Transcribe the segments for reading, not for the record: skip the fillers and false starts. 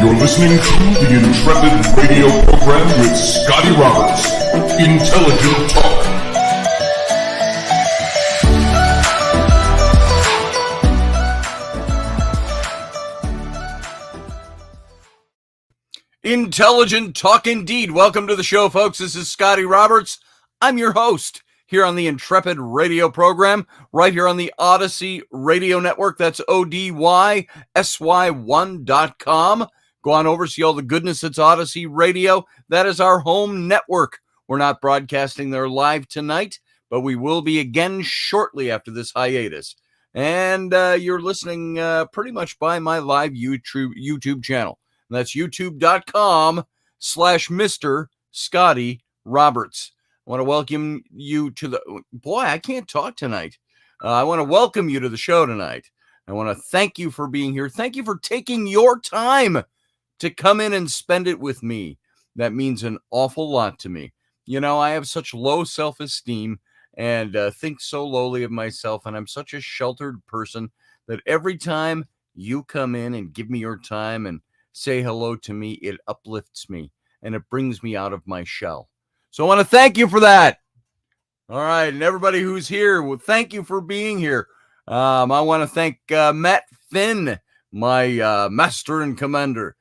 You're listening to the Intrepid radio program with Scotty Roberts. Intelligent Talk. Intelligent Talk indeed. Welcome to the show, folks. This is Scotty Roberts. I'm your host here on the Intrepid radio program, right here on the Odyssey Radio Network. That's ODYSY1.com. Go on over, see all the goodness that's Odyssey Radio. That is our home network. We're not broadcasting there live tonight, but we will be again shortly after this hiatus. And you're listening pretty much by my live YouTube channel. And that's youtube.com/Mr. Scotty Roberts. I want to welcome you to the... Boy, I can't talk tonight. I want to welcome you to the show tonight. I want to thank you for being here. Thank you for taking your time to come in and spend it with me. That means an awful lot to me. You know, I have such low self-esteem and think so lowly of myself, and I'm such a sheltered person that every time you come in and give me your time and say hello to me, it uplifts me and it brings me out of my shell. So I want to thank you for that. All right. And everybody who's here, well, thank you for being here. I want to thank Matt Finn, my master and commander,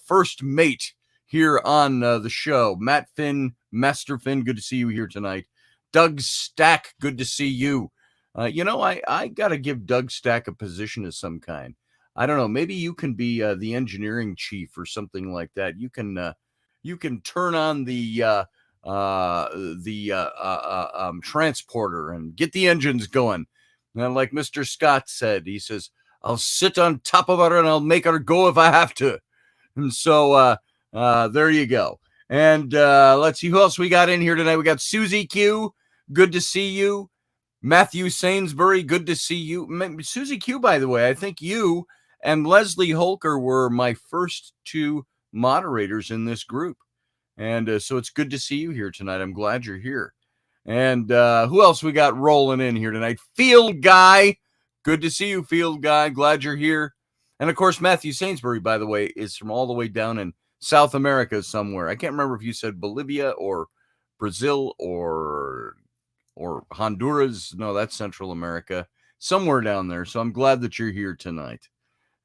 first mate here on the show. Matt Finn, Master Finn, good to see you here tonight. Doug Stack, good to see you. I got to give Doug Stack a position of some kind. I don't know. Maybe you can be the engineering chief or something like that. You can turn on the transporter and get the engines going. And like Mr. Scott said, he says, "I'll sit on top of her and I'll make her go if I have to." And so there you go. And let's see who else we got in here tonight. We got Susie Q. Good to see you. Matthew Sainsbury. Good to see you. Susie Q, by the way, I think you and Leslie Holker were my first two moderators in this group. And so it's good to see you here tonight. I'm glad you're here. And who else we got rolling in here tonight? Field Guy. Good to see you, Field Guy. Glad you're here. And, of course, Matthew Sainsbury, by the way, is from all the way down in South America somewhere. I can't remember if you said Bolivia or Brazil or Honduras. No, that's Central America. Somewhere down there. So I'm glad that you're here tonight.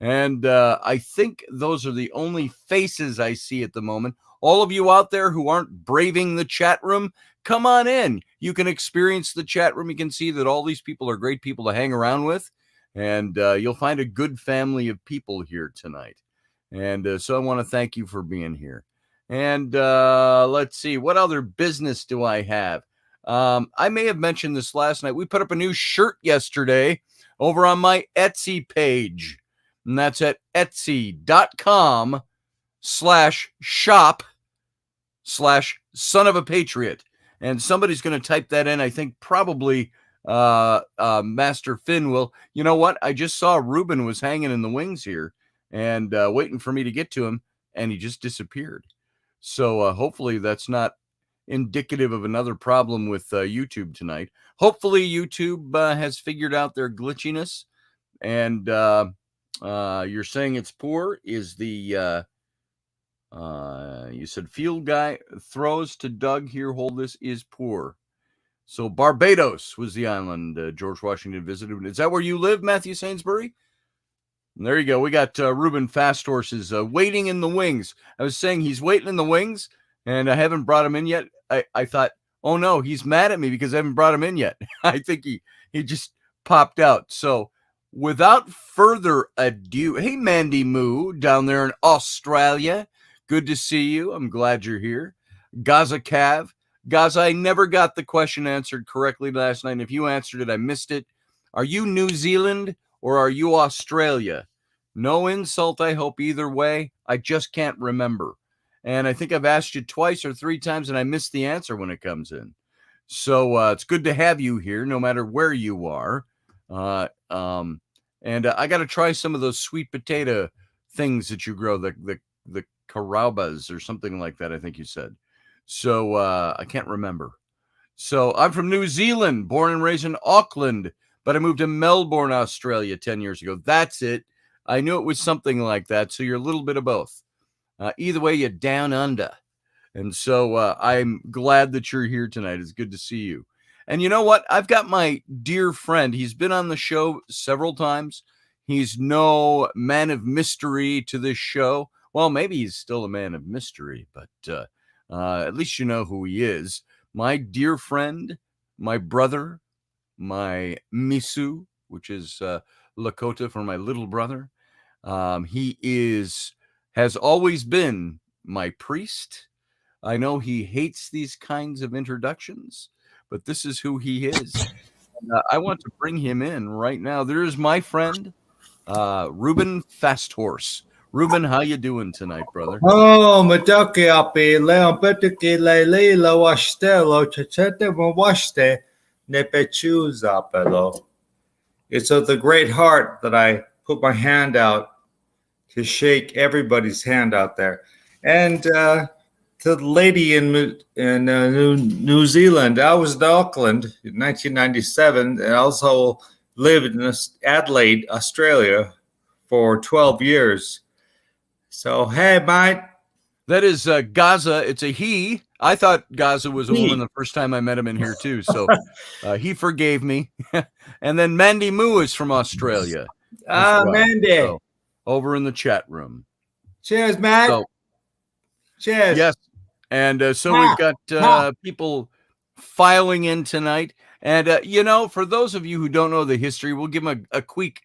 And I think those are the only faces I see at the moment. All of you out there who aren't braving the chat room, come on in. You can experience the chat room. You can see that all these people are great people to hang around with. And you'll find a good family of people here tonight. And so I want to thank you for being here. And let's see, what other business do I have? I may have mentioned this last night. We put up a new shirt yesterday over on my Etsy page. And that's at etsy.com/shop/son of a patriot. And somebody's going to type that in. I think probably Master Finn will. You know what? I just saw Reuben was hanging in the wings here and waiting for me to get to him, and he just disappeared. So hopefully that's not indicative of another problem with YouTube tonight. Hopefully YouTube has figured out their glitchiness. And you're saying it's poor is the you said Field Guy throws to Doug here. Hold this is poor. So Barbados was the island George Washington visited. Is that where you live, Matthew Sainsbury? And there you go. We got Reuben Fast Horse is waiting in the wings. I was saying he's waiting in the wings, and I haven't brought him in yet. I thought, oh no, he's mad at me because I haven't brought him in yet. I think he just popped out. So without further ado, hey Mandy Moo down there in Australia. Good to see you. I'm glad you're here. Gaza Cav. Gaza, I never got the question answered correctly last night. And if you answered it, I missed it. Are you New Zealand or are you Australia? No insult, I hope, either way. I just can't remember. And I think I've asked you twice or three times, and I missed the answer when it comes in. So it's good to have you here, no matter where you are. And I got to try some of those sweet potato things that you grow, the carabas or something like that, I think you said. So I can't remember. So I'm from New Zealand, born and raised in Auckland, but I moved to Melbourne, Australia 10 years ago. That's it. I knew it was something like that. So you're a little bit of both. Either way, you're down under. And so I'm glad that you're here tonight. It's good to see you. And you know what? I've got my dear friend. He's been on the show several times. He's no man of mystery to this show. Well, maybe he's still a man of mystery, but at least you know who he is. My dear friend, my brother, my Misu, which is Lakota for my little brother. He has always been my priest. I know he hates these kinds of introductions, but this is who he is. I want to bring him in right now. There's my friend, Reuben Fast Horse. Reuben, how you doing tonight, brother? Oh, Madoki api leon betuki lele lo washte lo chachete mo washte ne pechuz apelo. It's of the great heart that I put my hand out to shake everybody's hand out there. And to the lady in New Zealand, I was in Auckland in 1997 and also lived in Adelaide, Australia for 12 years. So, hey, mate. That is Gaza. It's a he. I thought Gaza was a woman the first time I met him in here, too. So he forgave me. And then Mandy Moo is from Australia. Mandy. So, over in the chat room. Cheers, Matt. So, cheers. Yes. And so we've got people filing in tonight. And, for those of you who don't know the history, we'll give them a quick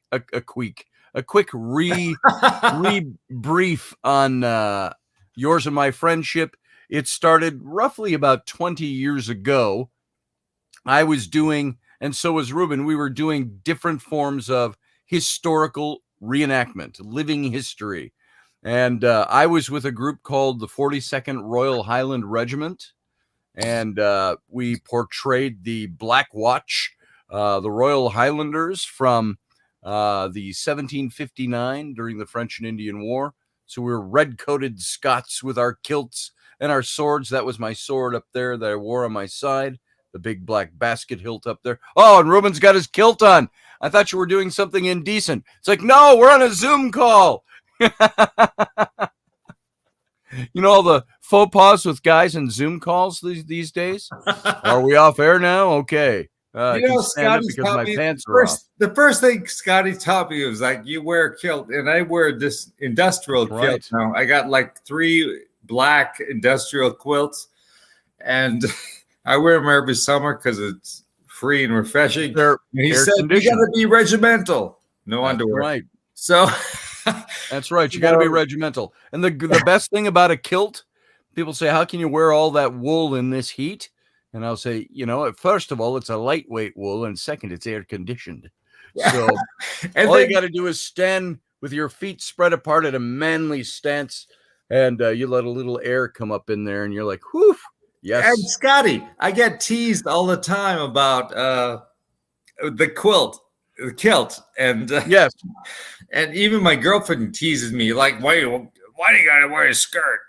brief on yours and my friendship. It started roughly about 20 years ago. I was doing, and so was Reuben, we were doing different forms of historical reenactment, living history. And I was with a group called the 42nd Royal Highland Regiment. And we portrayed the Black Watch, the Royal Highlanders from the 1759 during the French and Indian War. So we were red-coated Scots with our kilts and our swords. That was my sword up there that I wore on my side, the big black basket hilt up there. Oh, and Reuben's got his kilt on. I thought you were doing something indecent. It's like, no, we're on a Zoom call. You know all the faux pas with guys in Zoom calls these days? Are we off air now? Okay. Scotty because my pants are first, off. The first thing Scotty taught me was like, you wear a kilt, and I wear this industrial kilt now. I got like 3 black industrial quilts, and I wear them every summer because it's free and refreshing. And he said, you got to be regimental. No underwear. Right. So that's right. You got to be regimental. And the best thing about a kilt, people say, how can you wear all that wool in this heat? And I'll say, first of all, it's a lightweight wool. And second, it's air conditioned. So all you got to do is stand with your feet spread apart at a manly stance. And you let a little air come up in there. And you're like, whew. Yes. And Scotty, I get teased all the time about the kilt. And yes. And even my girlfriend teases me, like, why do you gotta wear a skirt?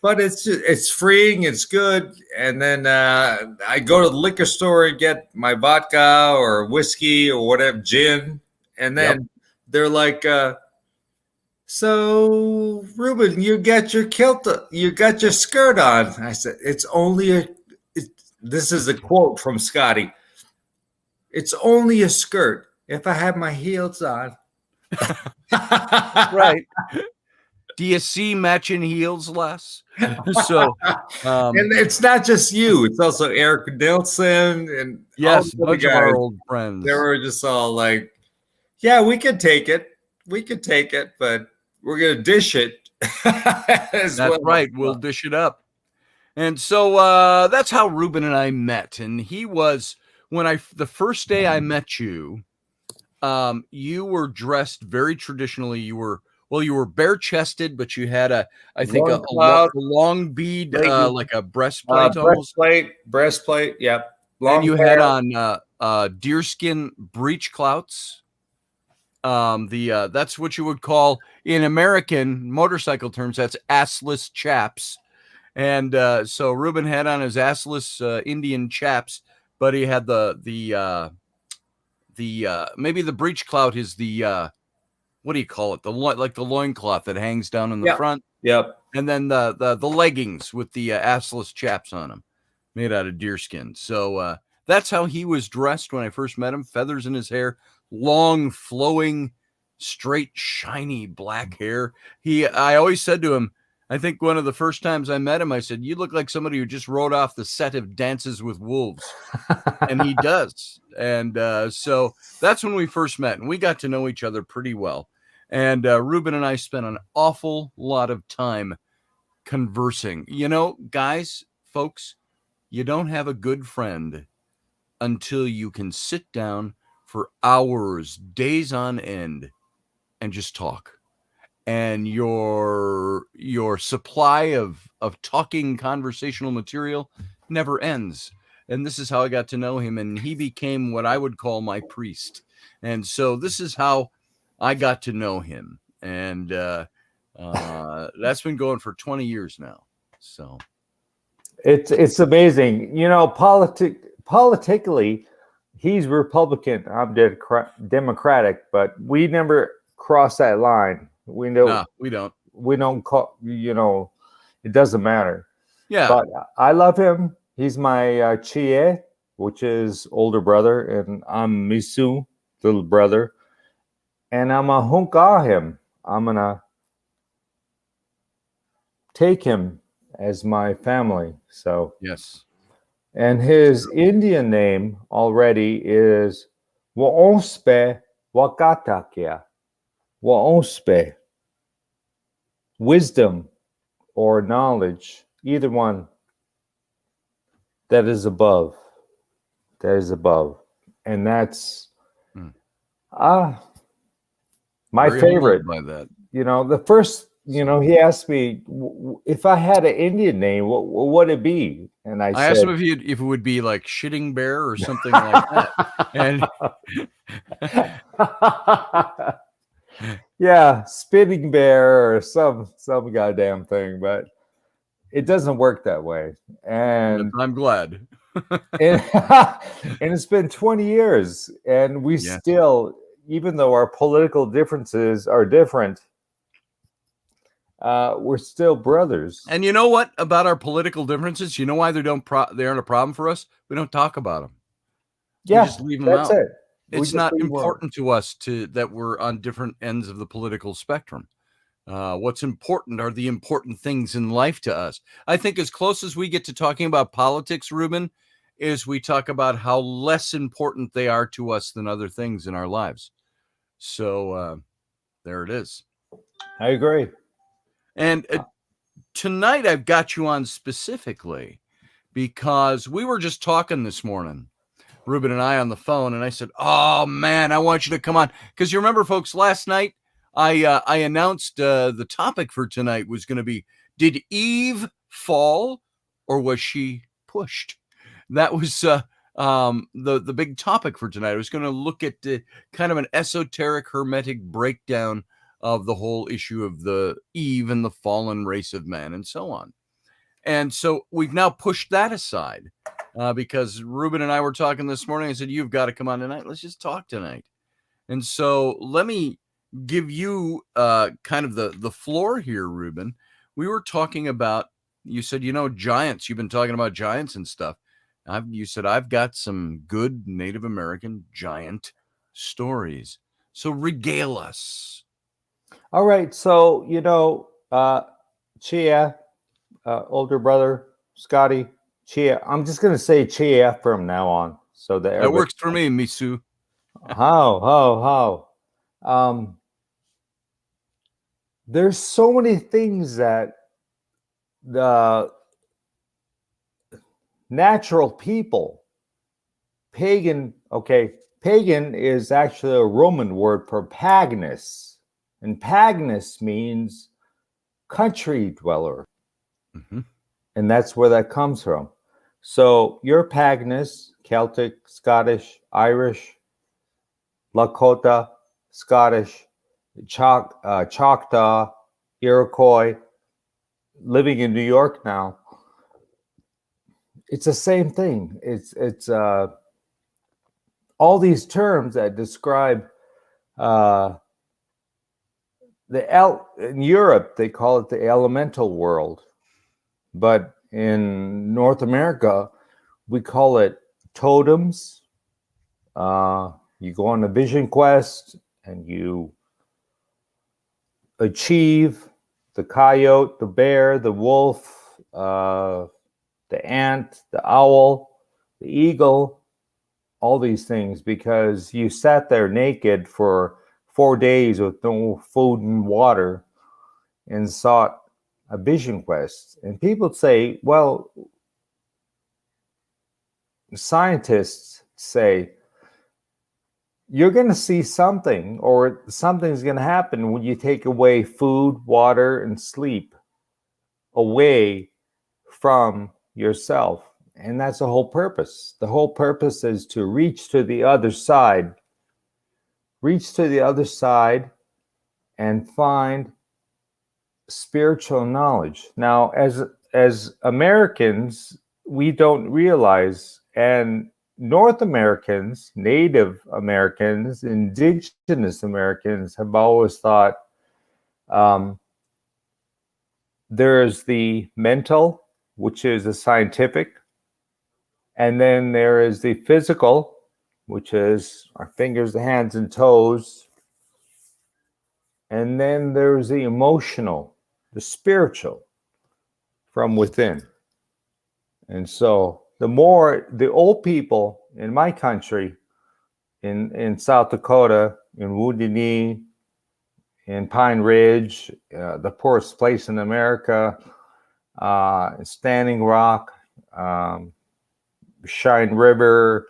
But it's freeing, it's good. And then I go to the liquor store and get my vodka or whiskey or whatever, gin. And then they're like, so Reuben, you got your kilt, you got your skirt on. I said, this is a quote from Scotty. It's only a skirt if I have my heels on. Right. Do you see matching heels, Les? So, and it's not just you; it's also Eric Nelson and yes, a bunch of our old friends. They were just all like, "Yeah, we could take it, but we're gonna dish it." That's right. We'll dish it up. And so that's how Reuben and I met. And he was the first day I met you. You were dressed very traditionally. You were bare-chested, but you had a long bead, like a breastplate. Breastplate. Yep. And you had on deerskin breech clouts. That's what you would call in American motorcycle terms. That's assless chaps. And so Reuben had on his assless Indian chaps, but he had the maybe the breech clout is the what do you call it? Like the loincloth that hangs down in the front. Yep. And then the leggings with the assless chaps on them, made out of deerskin. So that's how he was dressed when I first met him. Feathers in his hair, long, flowing, straight, shiny black hair. I always said to him, I think one of the first times I met him, I said, "You look like somebody who just rode off the set of Dances with Wolves." And he does. And so that's when we first met, and we got to know each other pretty well. And Reuben and I spent an awful lot of time conversing. You know, guys, folks, you don't have a good friend until you can sit down for hours, days on end, and just talk. And your supply of talking conversational material never ends. And this is how I got to know him, and he became what I would call my priest. And so this is how I got to know him, and that's been going for 20 years now. So it's amazing, you know. Politically, he's Republican, I'm Democratic, but we never cross that line. We don't. We don't call. You know, it doesn't matter. Yeah. But I love him. He's my Chie, which is older brother, and I'm Misu, little brother. And I'm a hunka him. I'm gonna take him as my family. So yes. And his Indian name already is Waonspe Wakatakia. Waonspe. Wisdom or knowledge, either one that is above. That is above. And that's my Very favorite. by that. You know, the first, you know, he asked me if I had an Indian name, what would it be? And I said, asked him if it would be like Shitting Bear or something like that. And yeah, Spitting Bear or some goddamn thing, but it doesn't work that way. And I'm glad. and it's been 20 years, and we still, even though our political differences are different, we're still brothers. And you know what about our political differences? You know why they aren't a problem for us? We don't talk about them. Yeah, we just leave them out. It. It's not important to us that we're on different ends of the political spectrum. What's important are the important things in life to us. I think as close as we get to talking about politics, Reuben, is we talk about how less important they are to us than other things in our lives. So there it is. I agree. And tonight I've got you on specifically because we were just talking this morning, Reuben and I, on the phone, and I said, "Oh man, I want you to come on." Because you remember, folks, last night I announced the topic for tonight was going to be, did Eve fall or was she pushed? That was the big topic for tonight. I was going to look at kind of an esoteric, hermetic breakdown of the whole issue of the Eve and the fallen race of man and so on. And so we've now pushed that aside because Reuben and I were talking this morning. I said, "You've got to come on tonight. Let's just talk tonight." And so let me give you kind of the floor here, Reuben. We were talking about, you said, you know, giants. You've been talking about giants and stuff. You said, I've got some good Native American giant stories. So regale us. All right. So, you know, Chia, older brother, Scotty, Chia. I'm just going to say Chia from now on. So that works for me, Misu. How? There's so many things that the natural people, pagan is actually a Roman word for pagnus, and pagnus means country dweller. Mm-hmm. And that's where that comes from. So you're pagnus, Celtic, Scottish, Irish, Lakota, Scottish, Choctaw, Iroquois, living in New York now. It's the same thing. It's all these terms that describe in Europe they call it the elemental world, but in North America we call it totems. You go on a vision quest and you achieve the coyote, the bear, the wolf, the ant, the owl, the eagle, all these things, because you sat there naked for 4 days with no food and water and sought a vision quest. And people say, well, scientists say, you're going to see something, or something's going to happen when you take away food, water, and sleep away from yourself. And that's the whole purpose. The whole purpose is to reach to the other side. Reach to the other side and find spiritual knowledge. Now, as Americans, we don't realize, and North Americans, Native Americans, Indigenous Americans have always thought there's the mental, which is the scientific, and then there is the physical, which is our fingers, the hands, and toes, and then there's the emotional, the spiritual, from within. And so the old people in my country, in South Dakota, in Wounded Knee, in Pine Ridge, the poorest place in America, Standing Rock, Shine River,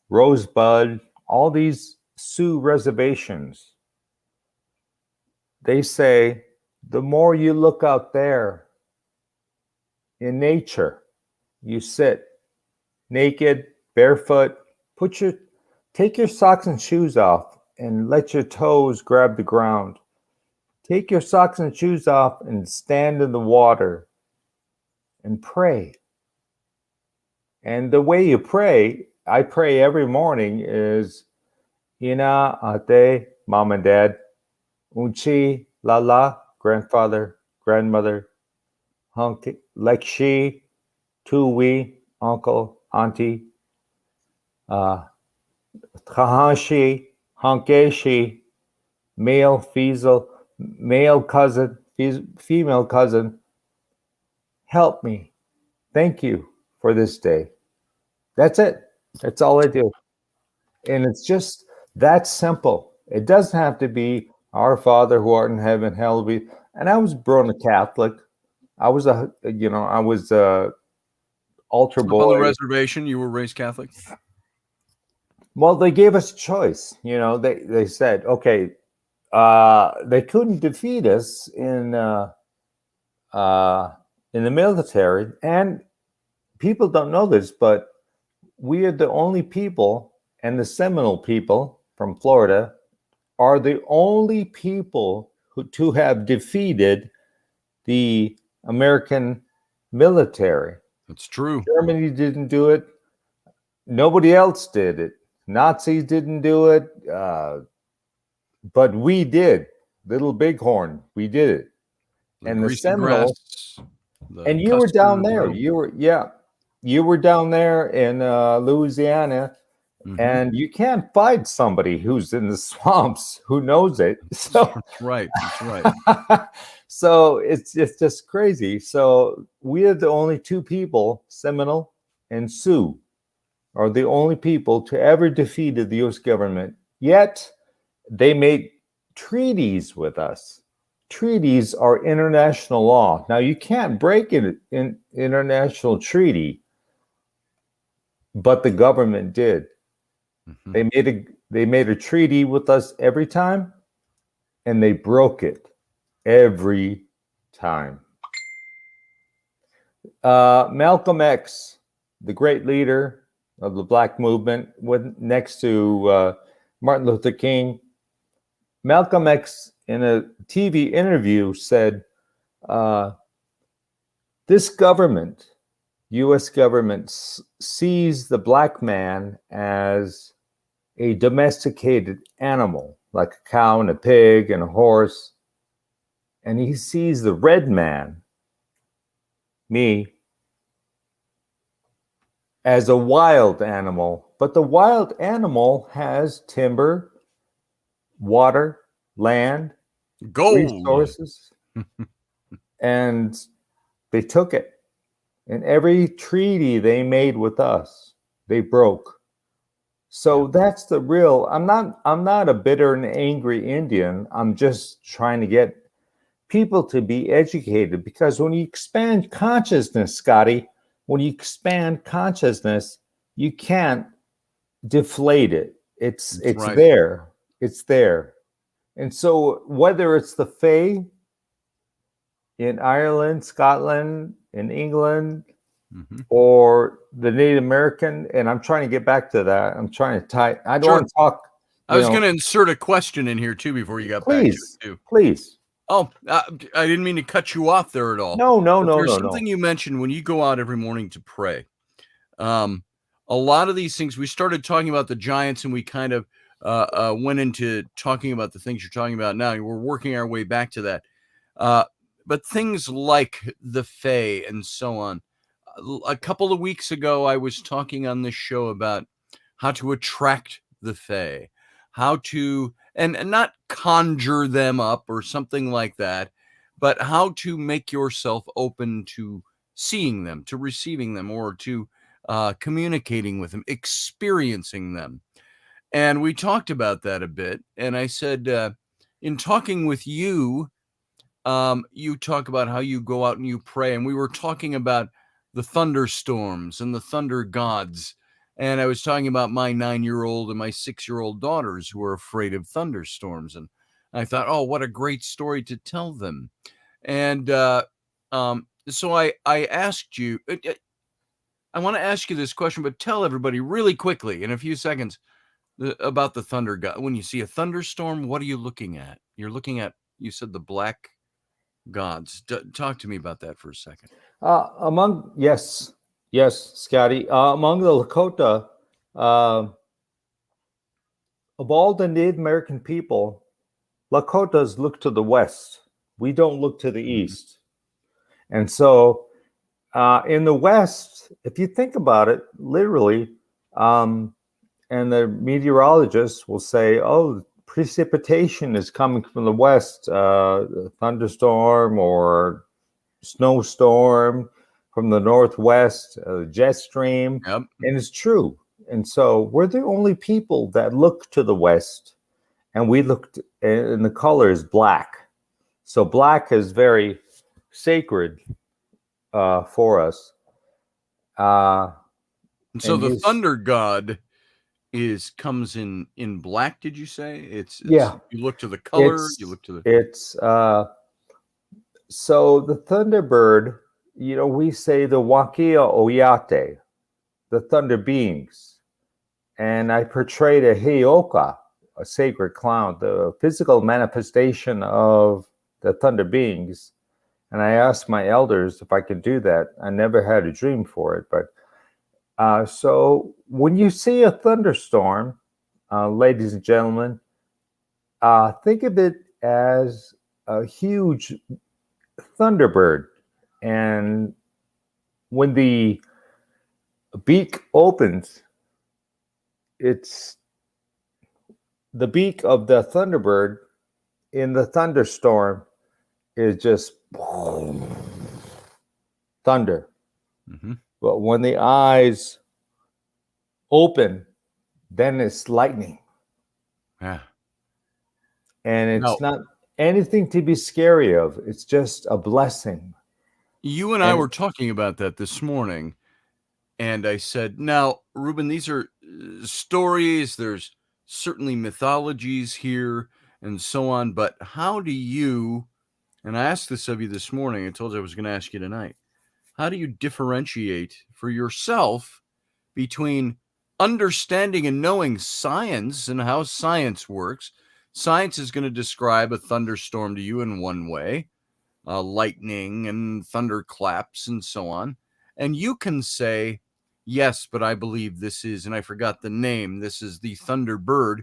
Rosebud, all these Sioux reservations, they say the more you look out there in nature, you sit naked, barefoot, take your socks and shoes off and let your toes grab the ground. Take your socks and shoes off and stand in the water and pray. And the way you pray, I pray every morning, is Ina, Ate, Mom and Dad, Unchi, Lala, grandfather, grandmother, Hunky, Lekshi, Tuwi, uncle, auntie, Kahashi, Hankeshi, male cousin, female cousin, help me. Thank you for this day. That's it. That's all I do. And it's just that simple. It doesn't have to be Our Father who art in heaven, hallowed be. And I was born a Catholic. I was altar boy. On the reservation, you were raised Catholic? Well, they gave us a choice. They said, okay, they couldn't defeat us in the military. And people don't know this, but we are the only people, and the Seminole people from Florida are the only people to have defeated the American military. That's true. Germany didn't do it. Nobody else did it. Nazis didn't do it. But we did. Little Bighorn, we did it. And the Seminoles. And you were down there. You were down there in Louisiana. Mm-hmm. And you can't find somebody who's in the swamps who knows it. So that's right. So it's just crazy. So we are the only two people, Seminole and Sioux, are the only people to ever defeat the U.S. government. Yet they made treaties with us. Treaties are international law. Now you can't break an international treaty, but the government did. Mm-hmm. They made a treaty with us every time, and they broke it every time. Malcolm X, the great leader of the Black movement, went next to Martin Luther King. Malcolm X, in a TV interview, said, this government, U.S. government, sees the black man as a domesticated animal. like a cow and a pig and a horse. And he sees the red man, me, as a wild animal. But the wild animal has timber, water, land, Gold. resources. And they took it. And every treaty they made with us, they broke. So that's the real. I'm not a bitter and angry Indian. I'm just trying to get people to be educated, because when you expand consciousness, Scotty, when you expand consciousness, you can't deflate it. It's right. there. It's there. And so whether it's the Fae in Ireland, Scotland, in England, or the Native American, and I'm trying to get back to that. I'm trying to tie. I don't want to talk. I was going to insert a question in here too before you got back to it too. Please. Oh, I didn't mean to cut you off there at all. No. There's something you mentioned when you go out every morning to pray. A lot of these things, we started talking about the giants, and we kind of went into talking about the things you're talking about now. We're working our way back to that. But things like the Fae and so on. A couple of weeks ago, I was talking on this show about how to attract the Fae, how to, and not conjure them up or something like that, but how to make yourself open to seeing them, to receiving them, or to communicating with them, experiencing them. And we talked about that a bit. And I said, in talking with you, you talk about how you go out and you pray. And we were talking about the thunderstorms and the thunder gods. And I was talking about my 9-year-old and my 6-year-old daughters who are afraid of thunderstorms. And I thought, oh, what a great story to tell them. And so I asked you, I want to ask you this question, but tell everybody really quickly in a few seconds about the thunder god. When you see a thunderstorm, what are you looking at? You're looking at, you said the black gods. Talk to me about that for a second. Yes, Scotty. Among the Lakota, of all the Native American people, Lakotas look to the west. We don't look to the east. And so in the west, if you think about it, literally, and the meteorologists will say, oh, precipitation is coming from the west, thunderstorm or snowstorm from the northwest, jet stream. Yep. And it's true. And so we're the only people that look to the west, and we looked, and the color is black. So black is very sacred for us. So the thunder god comes in black, did you say? It's yeah. You look to the color, you look to the... It's so the thunderbird, we say the Wakia Oyate, the thunder beings. And I portrayed a Heioka, a sacred clown, the physical manifestation of the thunder beings. And I asked my elders if I could do that. I never had a dream for it. But so when you see a thunderstorm, ladies and gentlemen, think of it as a huge thunderbird. And when the beak opens, it's the beak of the thunderbird in the thunderstorm is just thunder. But when the eyes open, then it's lightning. Yeah. And it's not anything to be scary of. It's just a blessing. You and I were talking about that this morning. And I said, now, Reuben, these are stories. There's certainly mythologies here and so on. But how do you, and I asked this of you this morning, I told you I was going to ask you tonight, how do you differentiate for yourself between understanding and knowing science and how science works? Science is going to describe a thunderstorm to you in one way, lightning and thunderclaps and so on. And you can say, yes, but I believe this is, and I forgot the name, this is the Thunderbird.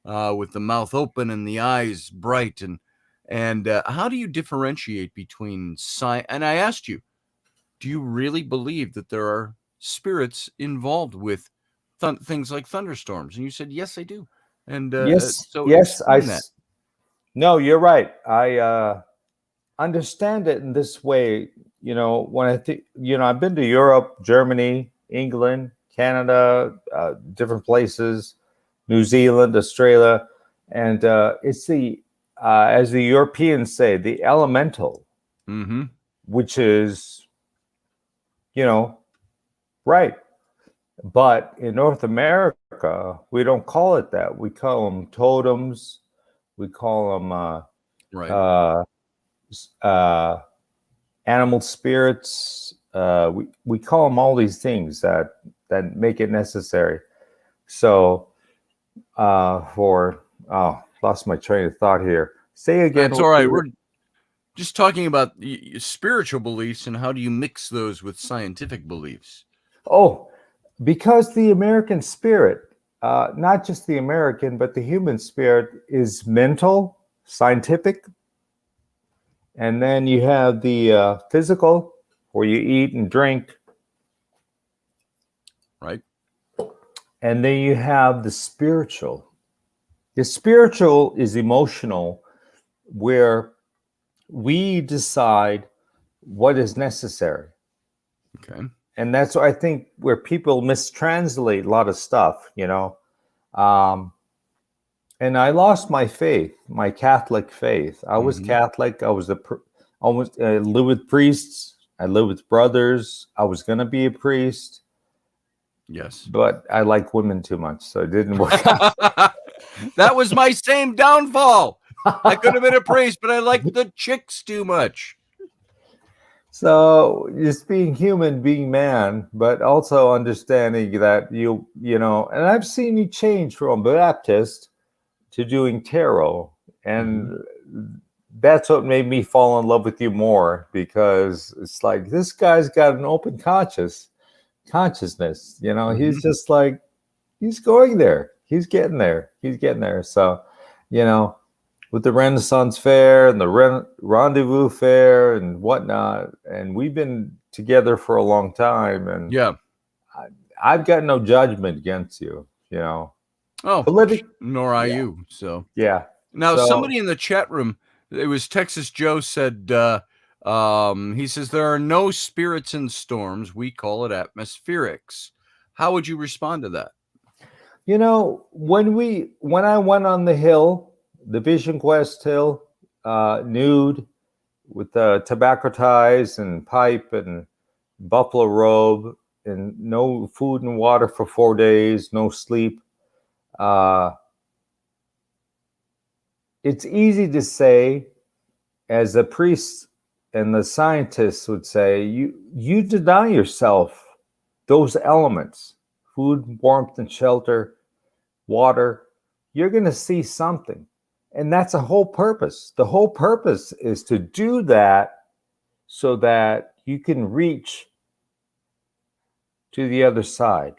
with the mouth open and the eyes bright, and how do you differentiate between science? And I asked you, do you really believe that there are spirits involved with things like thunderstorms? And you said, yes, I do. And Yes, so yes, explain that. no, you're right. I understand it in this way. When I think, I've been to Europe, Germany, England, Canada, different places, New Zealand, Australia, and it's as the Europeans say, the elemental, Mm-hmm. which is, right. But in North America, we don't call it that. We call them totems. We call them Right. animal spirits. We call them all these things that make it necessary. So lost my train of thought here. Say again. That's all right. We're just talking about spiritual beliefs and how do you mix those with scientific beliefs? Oh, because the American spirit, not just the American, but the human spirit is mental, scientific. And then you have the physical, where you eat and drink. Right. And then you have the spiritual. The spiritual is emotional, where we decide what is necessary. Okay. And that's I think where people mistranslate a lot of stuff, and I lost my faith, my Catholic faith. I was Catholic. I was I lived with priests. I lived with brothers. I was going to be a priest. Yes. But I like women too much, so it didn't work out. That was my same downfall. I could have been a priest, but I liked the chicks too much. So just being human, being man, but also understanding that and I've seen you change from Baptist to doing tarot. And that's what made me fall in love with you more, because it's like, this guy's got an open consciousness. He's just like, he's going there. He's getting there. So, with the Renaissance Fair and the Rendezvous Fair and whatnot, and we've been together for a long time, and I've got no judgment against you, Oh, nor I you. So yeah. Now, somebody in the chat room, it was Texas Joe, said, he says, there are no spirits in storms. We call it atmospherics. How would you respond to that? When I went on the hill, the Vision Quest Hill, nude, with tobacco ties and pipe and buffalo robe, and no food and water for 4 days, no sleep. It's easy to say, as a priest and the scientists would say, you deny yourself those elements, food, warmth, and shelter, water. You're going to see something. And that's the whole purpose. The whole purpose is to do that so that you can reach to the other side.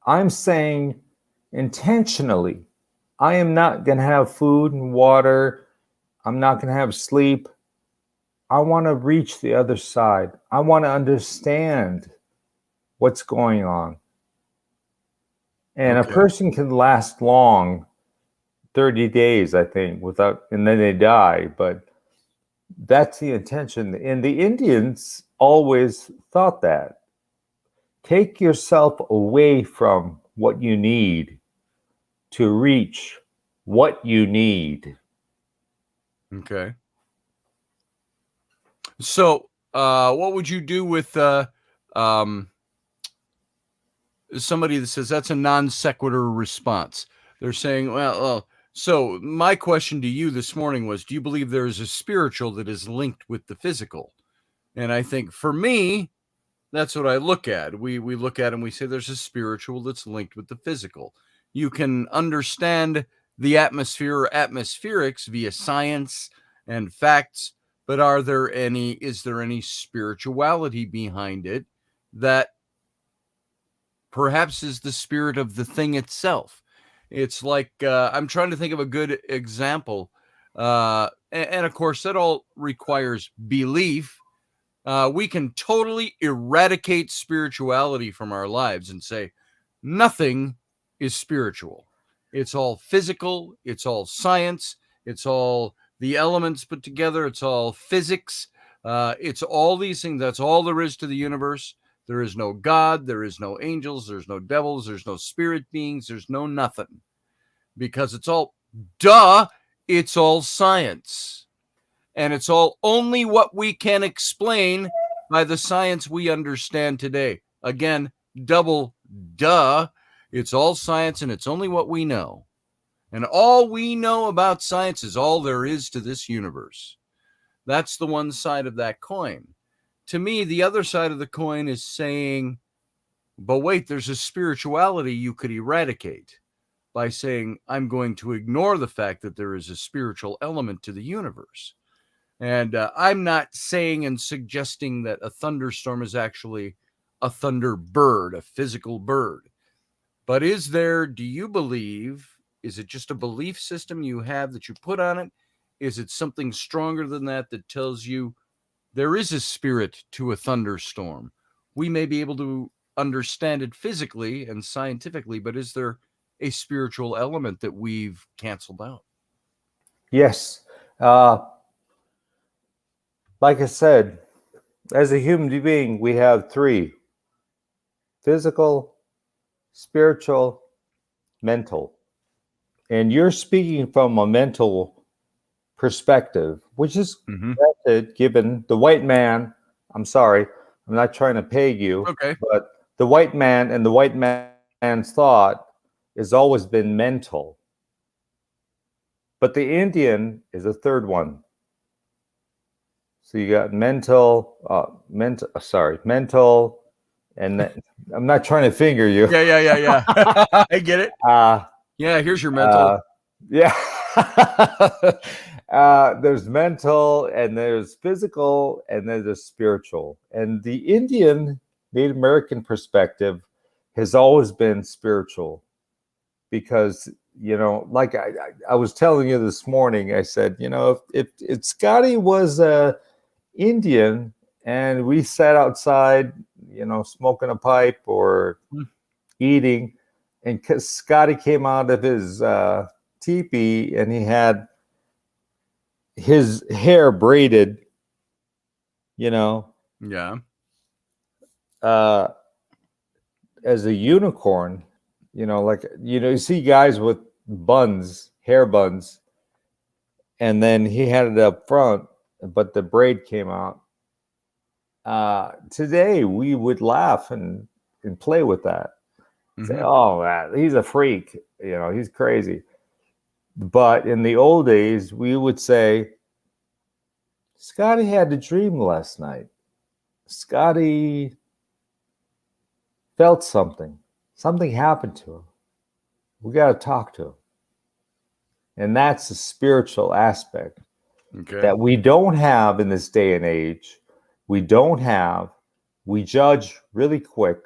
I'm saying intentionally, I am not going to have food and water. I'm not going to have sleep. I want to reach the other side. I want to understand what's going on. And a person can last long, 30 days, I think, and then they die. But that's the intention. And the Indians always thought that. Take yourself away from what you need to reach what you need. Okay. So, what would you do with somebody that says that's a non sequitur response? They're saying, well, so my question to you this morning was, do you believe there is a spiritual that is linked with the physical? And I think for me, that's what I look at. We look at it and we say there's a spiritual that's linked with the physical. You can understand the atmosphere or atmospherics via science and facts, but is there any spirituality behind it that perhaps is the spirit of the thing itself? It's like I'm trying to think of a good example. And of course, that all requires belief. We can totally eradicate spirituality from our lives and say nothing is spiritual. It's all physical. It's all science. It's all the elements put together. It's all physics. It's all these things. That's all there is to the universe. There is no God. There is no angels. There's no devils. There's no spirit beings. There's no nothing, because it's all it's all science. And it's all only what we can explain by the science we understand today. Again, double duh. It's all science, and it's only what we know. And all we know about science is all there is to this universe. That's the one side of that coin. To me, the other side of the coin is saying, but wait, there's a spirituality you could eradicate by saying, I'm going to ignore the fact that there is a spiritual element to the universe. And I'm not saying and suggesting that a thunderstorm is actually a thunderbird, a physical bird. But do you believe, is it just a belief system you have that you put on it? Is it something stronger than that that tells you there is a spirit to a thunderstorm? We may be able to understand it physically and scientifically, but is there a spiritual element that we've canceled out? Yes. Like I said, as a human being, we have three: physical, spiritual, mental. And you're speaking from a mental perspective, which is granted, given the white man. I'm sorry, I'm not trying to peg you, okay, but the white man and the white man's thought has always been mental. But the Indian is a third one. So you got mental, and then, I'm not trying to finger you. Yeah. I get it. Yeah, here's your mental. Yeah. There's mental, and there's physical, and then there's spiritual. And the Indian Native American perspective has always been spiritual, because, like I was telling you this morning, I said, if Scotty was Indian and we sat outside, smoking a pipe or eating, and Scotty came out of his teepee and he had his hair braided, Yeah. As a unicorn, you see guys with hair buns, and then he had it up front, but the braid came out. Today we would laugh and play with that. Say, oh, he's a freak, he's crazy. But in the old days, we would say, Scotty had a dream last night. Scotty felt something. Something happened to him. We got to talk to him. And that's the spiritual aspect that we don't have in this day and age. We judge really quick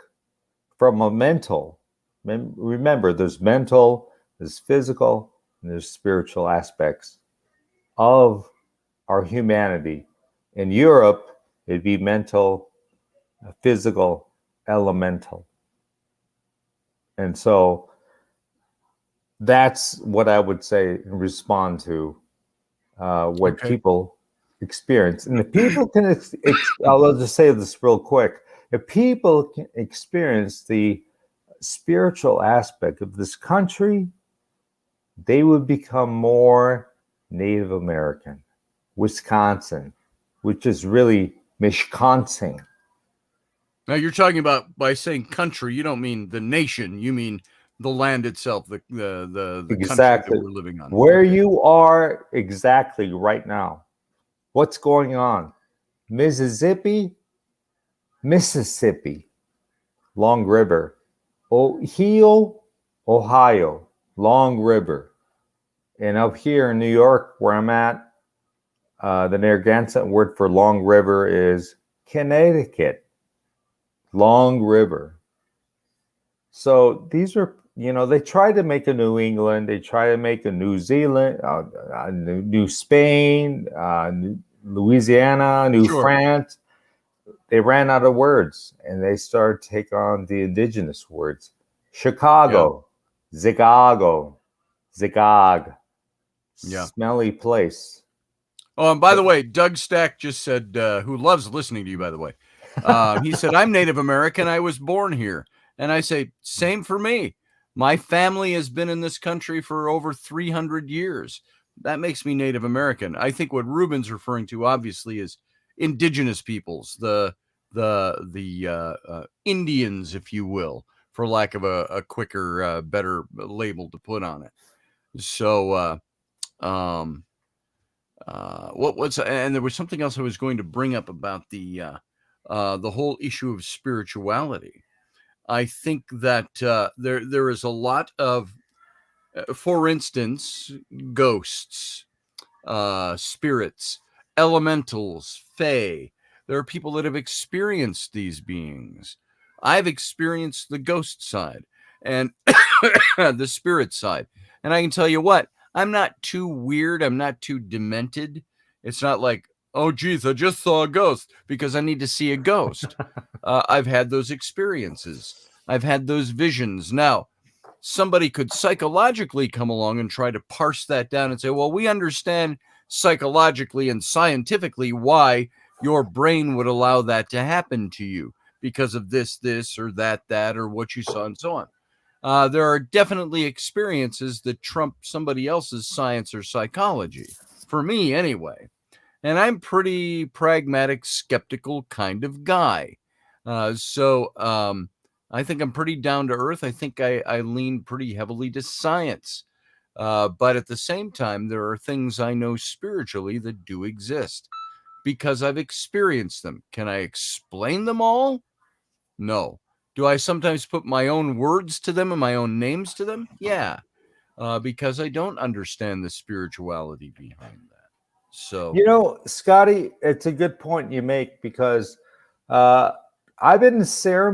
from a mental. Remember, there's mental, there's physical, and there's spiritual aspects of our humanity. In Europe, it'd be mental, physical, elemental. And so that's what I would say and respond to what people experience. And if people can, I'll just say this real quick. If people can experience the spiritual aspect of this country, they would become more Native American. Wisconsin, which is really Mishkonsin. Now you're talking about, by saying country, you don't mean the nation, you mean the land itself, the exactly country that we're living on. Where you are exactly right now. What's going on? Mississippi, Long River. Ohio, Long River. And up here in New York, where I'm at, the Narragansett word for Long River is Connecticut. Long River. So these are, they try to make a New England, they try to make a New Zealand, New Spain, Louisiana, New Sure. France. They ran out of words, and they started to take on the indigenous words. Chicago, Zicago, Zigag, Yeah. smelly place. Oh, and by the way, Doug Stack just said, who loves listening to you, by the way. He said, I'm Native American. I was born here. And I say, same for me. My family has been in this country for over 300 years. That makes me Native American. I think what Reuben's referring to, obviously, is indigenous peoples, the Indians, if you will, for lack of a quicker, better label to put on it. So, and there was something else I was going to bring up about the whole issue of spirituality. I think that there is a lot of, for instance, ghosts, spirits, elementals, fae. There are people that have experienced these beings. I've experienced the ghost side and the spirit side. And I can tell you what, I'm not too weird. I'm not too demented. It's not like, oh, geez, I just saw a ghost because I need to see a ghost. I've had those experiences. I've had those visions. Now, somebody could psychologically come along and try to parse that down and say, well, we understand psychologically and scientifically why your brain would allow that to happen to you because of this, or that, or what you saw and so on. There are definitely experiences that trump somebody else's science or psychology, for me anyway. And I'm pretty pragmatic, skeptical kind of guy. So I think I'm pretty down to earth. I think I lean pretty heavily to science. But at the same time, there are things I know spiritually that do exist because I've experienced them. Can I explain them all? No. Do I sometimes put my own words to them and my own names to them? Yeah. Because I don't understand the spirituality behind that. So, Scotty, it's a good point you make because I've been in Native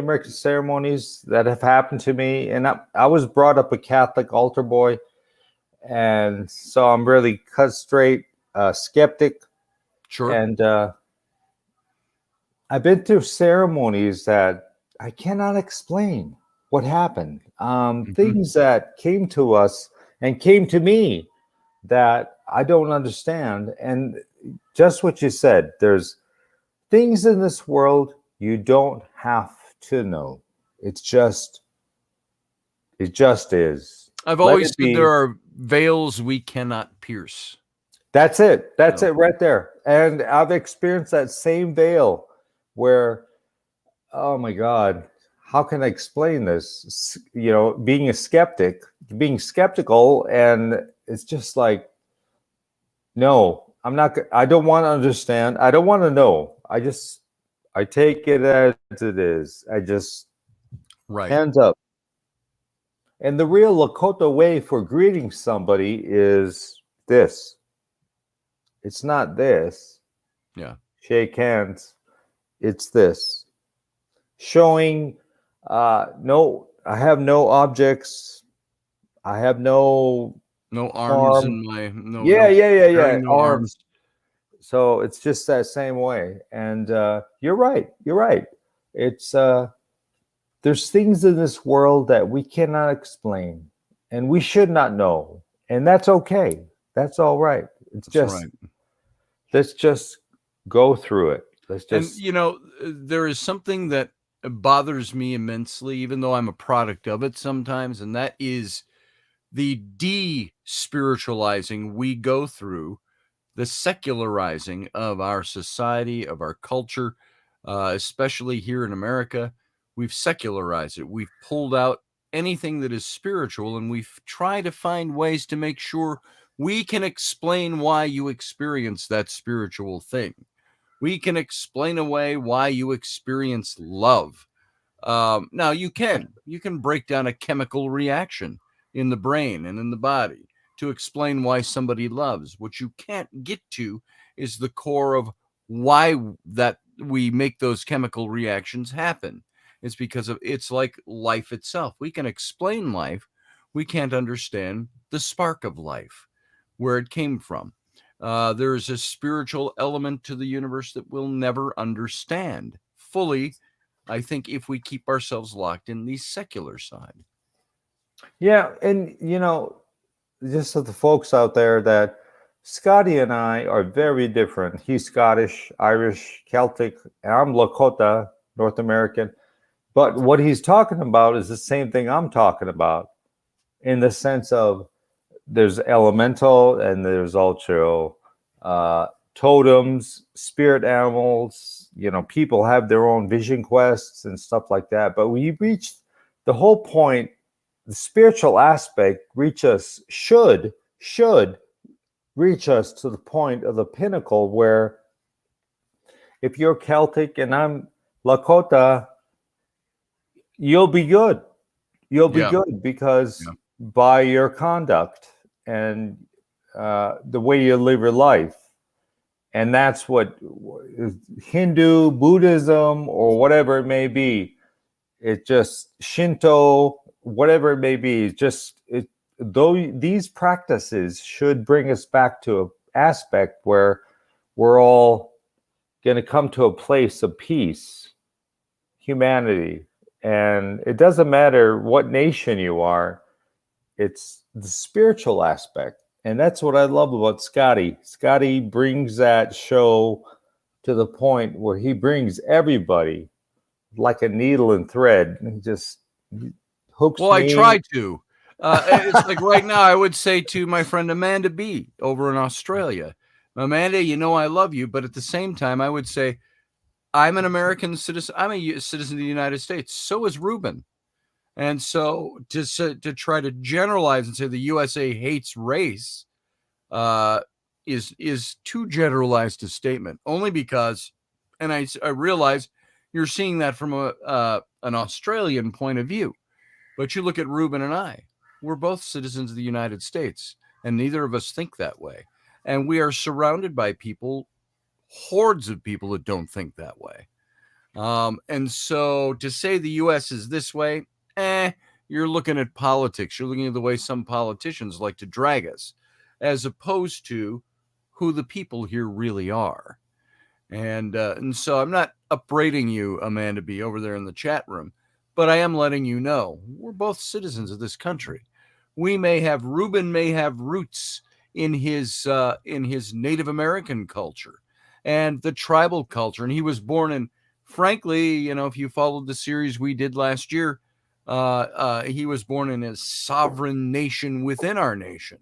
American ceremonies that have happened to me. And I was brought up a Catholic altar boy. And so I'm really cut straight skeptic. Sure. And I've been through ceremonies that I cannot explain what happened. Things that came to us and came to me that I don't understand. And just what you said, there's things in this world you don't have to know. It just is. I've always said there are veils we cannot pierce. That's it. That's it right there. And I've experienced that same veil where, oh my God, how can I explain this? Being skeptical, and it's just like, no, I'm not. I don't want to understand. I don't want to know. I take it as it is. I just hands up. And the real Lakota way for greeting somebody is this. It's not this. Yeah. Shake hands. It's this. Showing, no, I have no objects. I have no arms in my yeah. no arms. So it's just that same way. And you're right. It's there's things in this world that we cannot explain and we should not know. And that's okay. That's all right. Let's just go through it. And there is something that bothers me immensely, even though I'm a product of it sometimes, and that is the de-spiritualizing we go through, the secularizing of our society, of our culture, especially here in America. We've secularized it. We've pulled out anything that is spiritual, and we've tried to find ways to make sure we can explain why you experience that spiritual thing. We can explain away why you experience love. Now you can break down a chemical reaction in the brain and in the body to explain why somebody loves. What you can't get to is the core of why that we make those chemical reactions happen. It's because of it's like life itself. We can explain life. We can't understand the spark of life, where it came from. There is a spiritual element to the universe that we'll never understand fully, I think, if we keep ourselves locked in the secular side. Yeah, and just to the folks out there, that Scotty and I are very different. He's Scottish, Irish, Celtic, and I'm Lakota, North American. But what he's talking about is the same thing I'm talking about, in the sense of there's elemental and there's also totems, spirit animals. People have their own vision quests and stuff like that. But when you reach the whole point, the spiritual aspect should reach us to the point of the pinnacle, where if you're Celtic and I'm Lakota, you'll be good. You'll be good because by your conduct and the way you live your life. And that's what Hindu, Buddhism, or whatever it may be. It just Shinto, whatever it may be, though these practices should bring us back to an aspect where we're all going to come to a place of peace, humanity. And it doesn't matter what nation you are, it's the spiritual aspect. And that's what I love about Scotty. Scotty brings that show to the point where he brings everybody like a needle and thread. And he just hooks me. I try to. It's like right now, I would say to my friend Amanda B. over in Australia, Amanda, I love you. But at the same time, I would say, I'm an American citizen. I'm a citizen of the United States. So is Reuben. And so to try to generalize and say the USA hates race is too generalized a statement, only because, and I realize you're seeing that from an Australian point of view. But you look at Reuben and I, we're both citizens of the United States, and neither of us think that way. And we are surrounded by people, hordes of people that don't think that way. And so to say the U.S. is this way, you're looking at politics. You're looking at the way some politicians like to drag us, as opposed to who the people here really are. And so I'm not upbraiding you, Amanda B., over there in the chat room, but I am letting you know we're both citizens of this country. Reuben may have roots in his Native American culture and the tribal culture, and he was born in. Frankly, if you followed the series we did last year, he was born in a sovereign nation within our nation.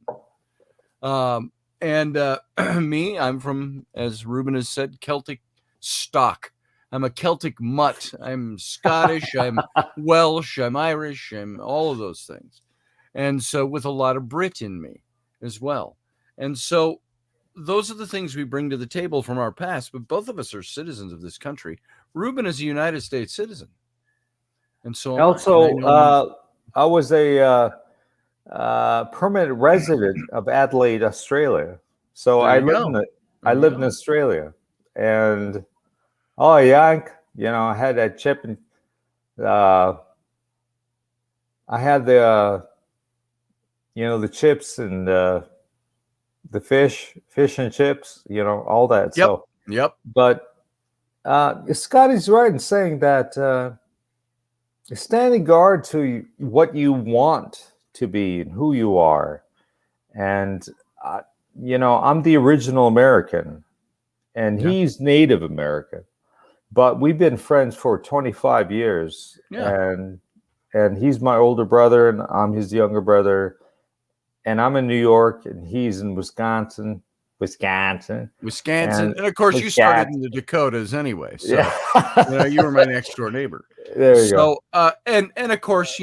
Me, I'm from, as Reuben has said, Celtic stock. I'm a Celtic mutt. I'm Scottish. I'm Welsh. I'm Irish. I'm all of those things. And so with a lot of Brit in me as well. And so those are the things we bring to the table from our past, but both of us are citizens of this country. Reuben is a United States citizen. And so also, I was a permanent resident of Adelaide, Australia. So I lived in Australia, and I had that chip, and I had the the chips and the fish and chips, all that. Yep. But Scotty's right in saying that standing guard to what you want to be and who you are. And, I'm the original American, and he's Native American. But we've been friends for 25 years. Yeah. And he's my older brother, and I'm his younger brother. And I'm in New York, and he's in Wisconsin. And of course, you started in the Dakotas anyway. So you were my next door neighbor. There you go. And of course,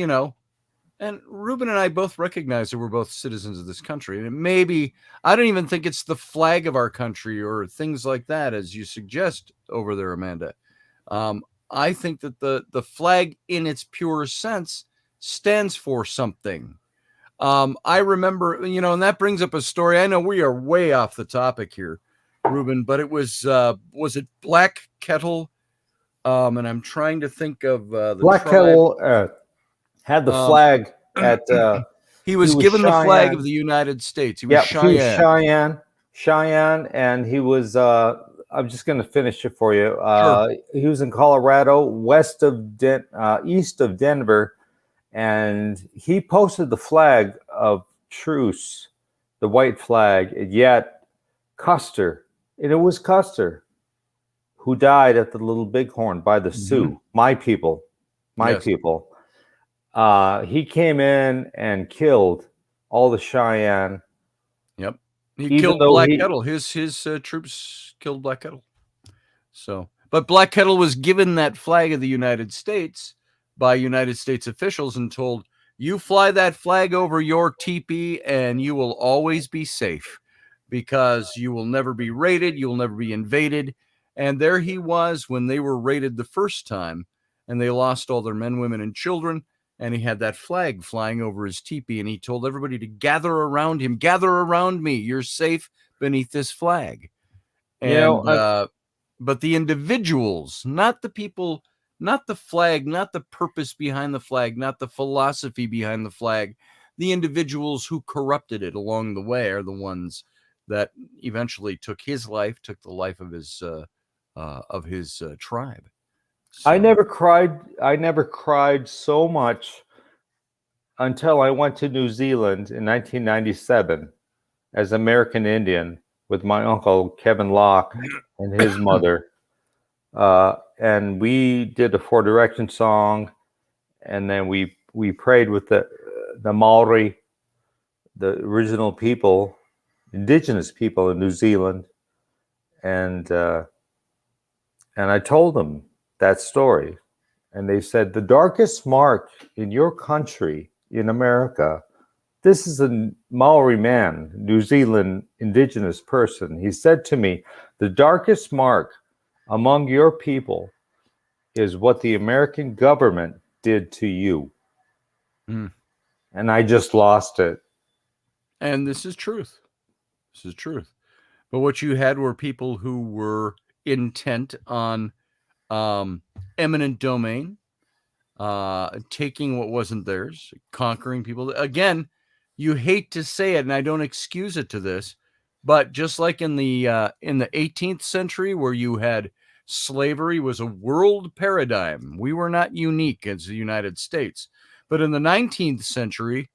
and Reuben and I both recognize that we're both citizens of this country. And maybe, I don't even think it's the flag of our country or things like that, as you suggest over there, Amanda. I think that the flag in its pure sense stands for something. I remember, and that brings up a story. I know we are way off the topic here, Reuben, but it was it Black Kettle And I'm trying to think of the Black tribe. Kettle had the flag at. He was given the flag of the United States. He was Cheyenne. He was Cheyenne, and he was. I'm just going to finish it for you. Sure. He was in Colorado, east of Denver, and he posted the flag of truce, the white flag. And yet, Custer, and it was Custer, who died at the Little Bighorn by the Sioux, my people, people. He came in and killed all the Cheyenne. Yep. He killed Black Kettle. His troops killed Black Kettle. So, but Black Kettle was given that flag of the United States by United States officials and told, you fly that flag over your teepee and you will always be safe because you will never be raided. You will never be invaded. And there he was when they were raided the first time and they lost all their men, women, and children. And he had that flag flying over his teepee, and he told everybody to gather around him. Gather around me. You're safe beneath this flag. And but the individuals, not the people, not the flag, not the purpose behind the flag, not the philosophy behind the flag, the individuals who corrupted it along the way are the ones that eventually took his life, took the life of his tribe. So. I never cried so much until I went to New Zealand in 1997 as American Indian with my uncle Kevin Locke and his mother. And we did a Four Direction song, and then we prayed with the Maori, the original people, indigenous people in New Zealand, and I told them that story, and they said, the darkest mark in your country, in America, this is a Maori man, New Zealand indigenous person. He said to me, the darkest mark among your people is what the American government did to you. And I just lost it. And this is truth. This is truth. But what you had were people who were intent on eminent domain, taking what wasn't theirs, conquering people. Again, you hate to say it, and I don't excuse it to this, but just like in the 18th century, where you had slavery was a world paradigm, we were not unique as the United States. But in the 19th century,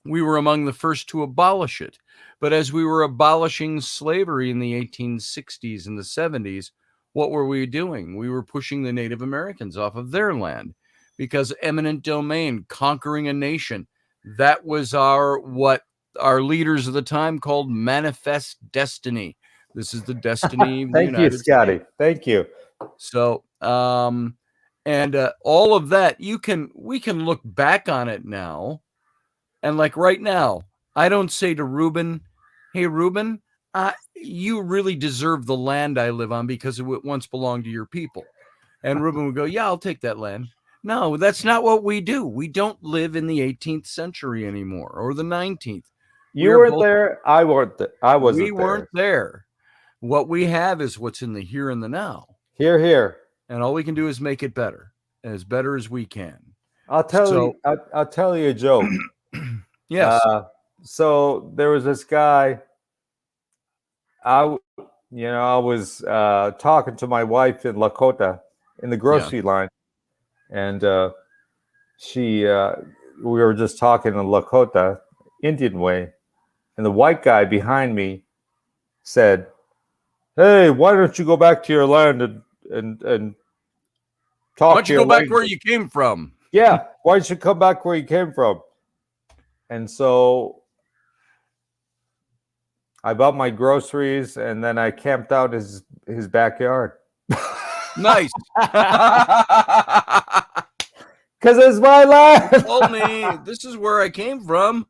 we were among the first to abolish it. But as we were abolishing slavery in the 1860s and the 70s, what were we doing? We were pushing the Native Americans off of their land because eminent domain, conquering a nation, that was what our leaders of the time called manifest destiny. This is the destiny of the United States. Thank you, Scotty. Thank you. So, and all of that, we can look back on it now, and like right now, I don't say to Reuben, hey, Reuben, you really deserve the land I live on because it once belonged to your people. And Reuben would go, yeah, I'll take that land. No, that's not what we do. We don't live in the 18th century anymore or the 19th. You weren't there. I weren't there. I wasn't there. We weren't there. What we have is what's in the here and the now. Here, here. And all we can do is make it better as we can. I'll tell you a joke. Yes. So there was this guy. I was talking to my wife in Lakota in the grocery line, and we were just talking in Lakota, Indian way, and the white guy behind me said, "Hey, why don't you go back to your land and talk? Why don't you go back where you came from?" Yeah, why don't you come back where you came from? And so I bought my groceries, and then I camped out his backyard. Nice. Because it's my land. Told me this is where I came from.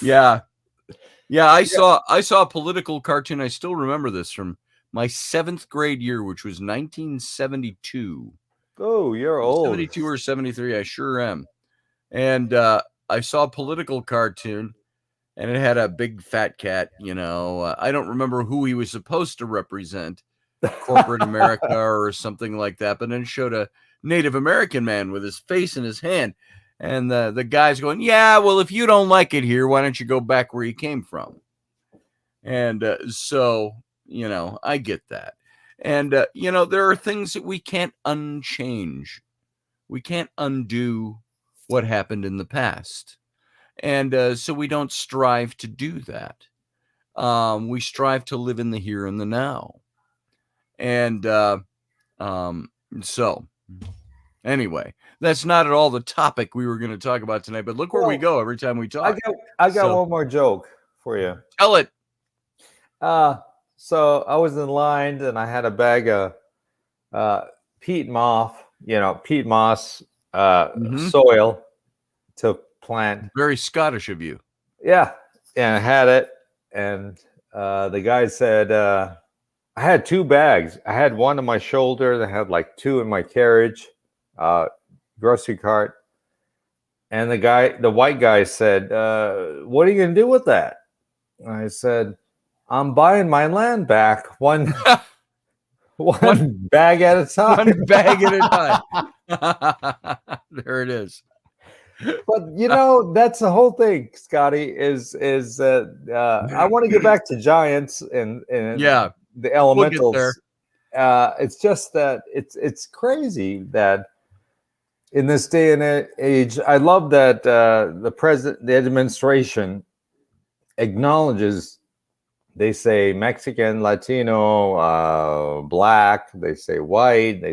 Yeah. I saw a political cartoon. I still remember this from my 7th grade year, which was 1972. Oh, you're old. 72 or 73. I sure am. And I saw a political cartoon, and it had a big fat cat. I don't remember who he was supposed to represent, corporate America or something like that, but then showed a Native American man with his face in his hand. And the guy's going, yeah, well, if you don't like it here, why don't you go back where you came from? And so, I get that. And, there are things that we can't unchange. We can't undo what happened in the past. And so we don't strive to do that. We strive to live in the here and the now. And so anyway, that's not at all the topic we were going to talk about tonight, but look where we go every time we talk. I got one more joke for you. Tell it. So I was in line and I had a bag of peat moss, soil to plant. Very Scottish of you. Yeah. And I had it. And the guy said, I had 2 bags. I had one on my shoulder and I had like 2 in my carriage, grocery cart. And the white guy said, what are you going to do with that? And I said, I'm buying my land back one bag at a time. One bag at a time. There it is. But that's the whole thing, Scotty. Is I want to get back to giants and yeah, the elementals. We'll get there. It's just that it's crazy that in this day and age, I love that the administration acknowledges. They say Mexican, Latino, Black. They say white.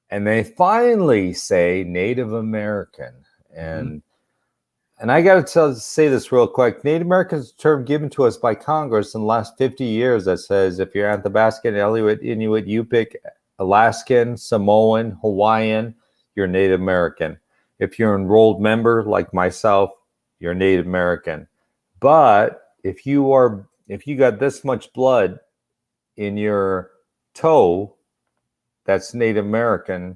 And they finally say Native American. And I got to say this real quick. Native American is a term given to us by Congress in the last 50 years that says if you're Athabascan, Inuit, Yupik, Alaskan, Samoan, Hawaiian, you're Native American. If you're an enrolled member like myself, you're Native American. But if you got this much blood in your toe, that's Native American,